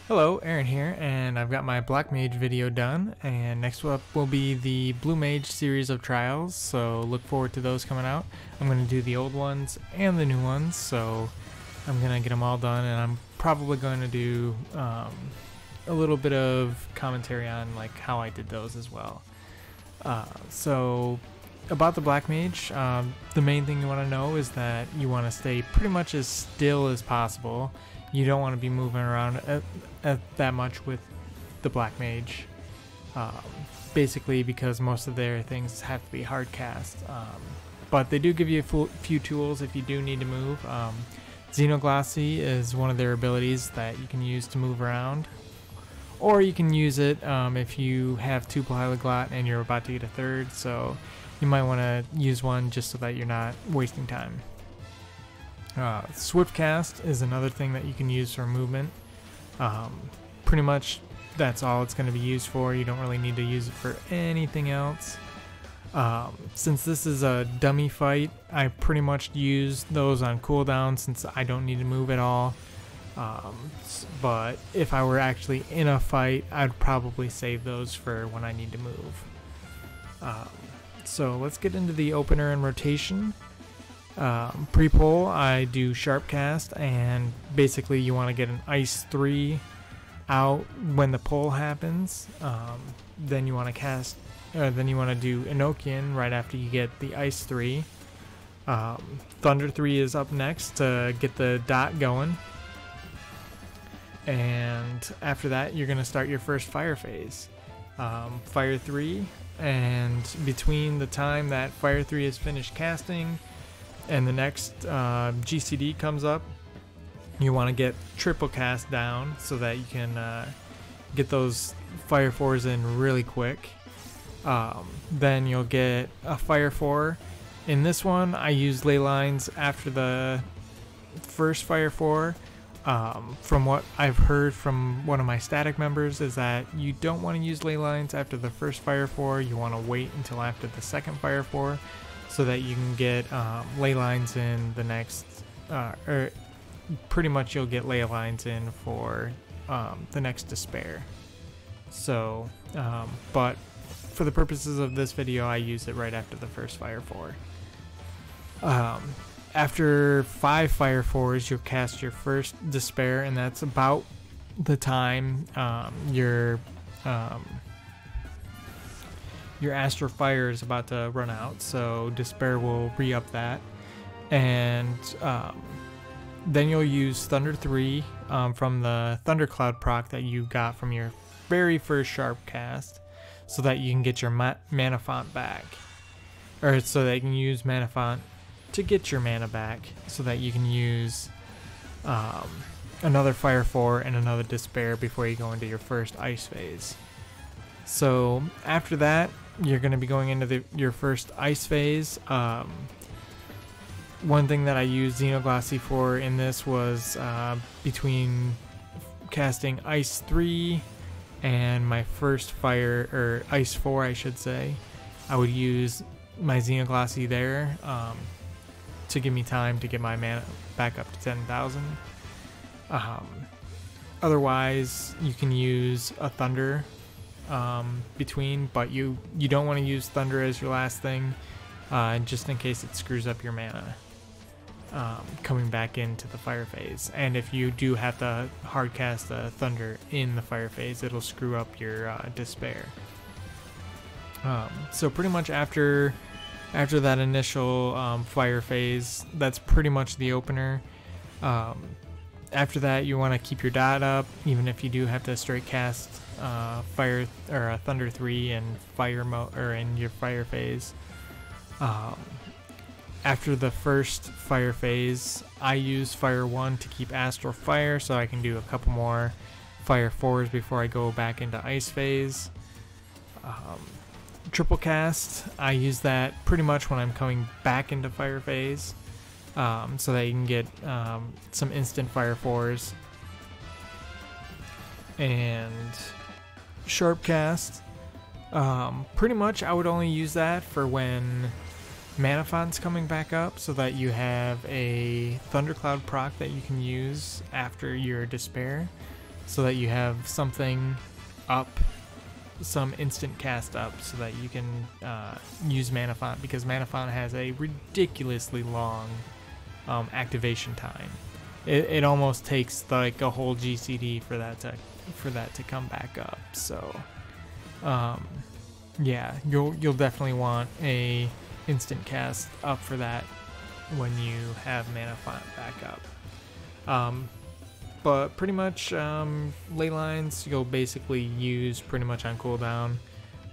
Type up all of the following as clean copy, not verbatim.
Hello, Aaron here, and I've got my Blackmage video done, and next up will be the Bluemage series of trials, so look forward to those coming out. I'm going to do the old ones and the new ones, so I'm going to get them all done, and I'm probably going to do a little bit of commentary on like how I did those as well. So about the Blackmage, the main thing you want to know is that you want to stay pretty much as still as possible. You don't want to be moving around that much with the Blackmage, basically because most of their things have to be hard cast. But they do give you a few tools if you do need to move. Xenoglossy is one of their abilities that you can use to move around, or you can use it if you have 2 Polyglot and you're about to get a 3rd, so you might want to use one just so that you're not wasting time. Swift cast is another thing that you can use for movement. Pretty much that's all it's going to be used for. You don't really need to use it for anything else. Since this is a dummy fight, I pretty much use those on cooldown since I don't need to move at all. But if I were actually in a fight, I'd probably save those for when I need to move. So let's get into the opener and rotation. Pre-pull, I do Sharpcast, and basically you want to get an Ice 3 out when the pull happens. Then you want to cast, then you want to do Enochian right after you get the Ice 3. Thunder 3 is up next to get the dot going. And after that, you're going to start your first fire phase. Fire 3, and between the time that Fire 3 is finished casting and the next GCD comes up, you want to get triple cast down so that you can get those Fire 4s in really quick. Then you'll get a Fire 4. In this one, I use Leylines after the first Fire 4. From what I've heard from one of my static members is that you don't want to use Leylines after the first Fire 4. You want to wait until after the second Fire 4 so that you can get Leylines in the next, or pretty much you'll get Leylines in for the next Despair. So, but for the purposes of this video, I use it right after the first Fire 4. After 5 Fire 4s, you'll cast your first Despair, and that's about the time your Astral Fire is about to run out, so Despair will re-up that. And then you'll use Thunder 3 from the Thundercloud proc that you got from your very first Sharpcast, so that you can get your manafont back. Or so that you can use manafont to get your mana back, so that you can use another Fire 4 and another Despair before you go into your first Ice phase. So after that, you're going to be going into your first Ice phase. One thing that I used Xenoglossy for in this was between casting Ice 3 and my first Fire, or Ice 4 I should say, I would use my Xenoglossy there to give me time to get my mana back up to 10,000. Otherwise, you can use a Thunder between, but you don't want to use Thunder as your last thing, just in case it screws up your mana coming back into the Fire phase. And if you do have to hard cast a Thunder in the Fire phase, it'll screw up your Despair. So pretty much after that initial Fire phase, that's pretty much the opener. After that, you want to keep your dot up, even if you do have to straight cast Fire or Thunder 3 and Fire mode, or in your Fire phase. After the first Fire phase, I use Fire 1 to keep Astral Fire, so I can do a couple more Fire 4s before I go back into Ice phase. Triple cast, I use that pretty much when I'm coming back into Fire phase, so that you can get some instant Fire 4s. And Sharpcast, pretty much I would only use that for when Manafont's coming back up, so that you have a Thundercloud proc that you can use after your Despair. so that you have something up, some instant cast up, so that you can use manafont, because manafont has a ridiculously long activation time. It almost takes like a whole GCD for that to come back up. So yeah, you'll definitely want a instant cast up for that when you have manafont back up. But pretty much Leylines you'll basically use pretty much on cooldown.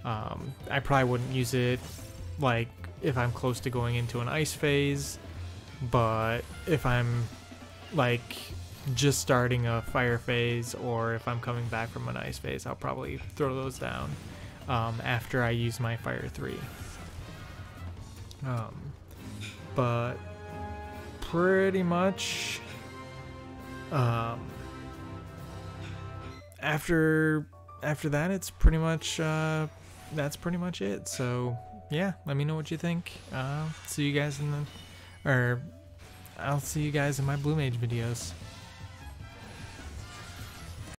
I probably wouldn't use it like if I'm close to going into an ice phase, but if I'm like just starting a fire phase, or if I'm coming back from an ice phase, I'll probably throw those down after I use my fire 3. But pretty much after that, it's pretty much that's pretty much it. So yeah, let me know what you think. See you guys in the, or I'll see you guys in my Bluemage videos.